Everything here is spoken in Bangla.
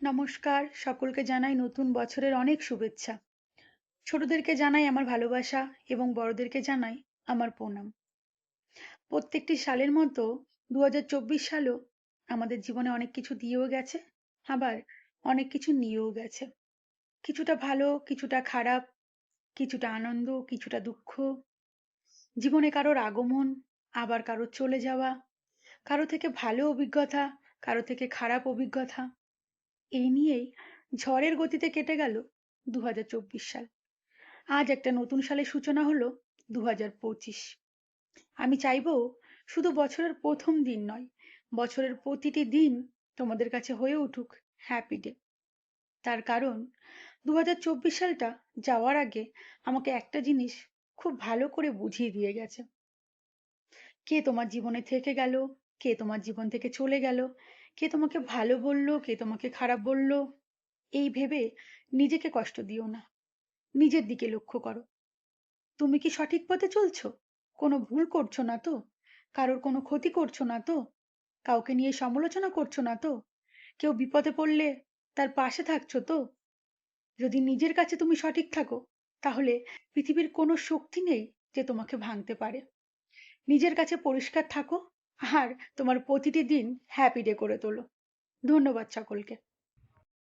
নমস্কার, সকলকে জানাই নতুন বছরের অনেক শুভেচ্ছা। ছোটদেরকে জানাই আমার ভালোবাসা এবং বড়দেরকে জানাই আমার প্রণাম। প্রত্যেকটি সালের মতো ২০২৪ সালও আমাদের জীবনে অনেক কিছু দিয়েও গেছে, আবার অনেক কিছু নিয়েও গেছে। কিছুটা ভালো, কিছুটা খারাপ, কিছুটা আনন্দ, কিছুটা দুঃখ। জীবনে কারোর আগমন, আবার কারোর চলে যাওয়া, কারো থেকে ভালো অভিজ্ঞতা, কারো থেকে খারাপ অভিজ্ঞতা। এই নিয়েই ঝড়ের গতিতে কেটে গেল ২০২৪ সাল। আজ একটা নতুন সালের সূচনা হলো ২০২৫। আমি চাইবো শুধু বছরের প্রথম দিন নয়, বছরের প্রতিটি দিন তোমাদের কাছে হয়ে উঠুক হ্যাপি ডে। তার কারণ ২০২৪ সালটা যাওয়ার আগে আমাকে একটা জিনিস খুব ভালো করে বুঝিয়ে দিয়ে গেছে। কে তোমার জীবনে থেকে গেল, কে তোমার জীবন থেকে চলে গেল, কে তোমাকে ভালো বলল, কে তোমাকে খারাপ বলল, এই ভেবে নিজেকে কষ্ট দিও না। নিজের দিকে লক্ষ্য করো। তুমি কি সঠিক পথে চলছো? কোনো ভুল করছো না তো? কারোর কোনো ক্ষতি করছো না তো? কাউকে নিয়ে সমালোচনা করছো না তো? কেউ বিপদে পড়লে তার পাশে থাকছো তো? যদি নিজের কাছে তুমি সঠিক থাকো, তাহলে পৃথিবীর কোনো শক্তি নেই যে তোমাকে ভাঙতে পারে। নিজের কাছে পরিষ্কার থাকো আর তোমার প্রতিটি দিন হ্যাপি ডে করে তোলো। ধন্যবাদ সকলকে।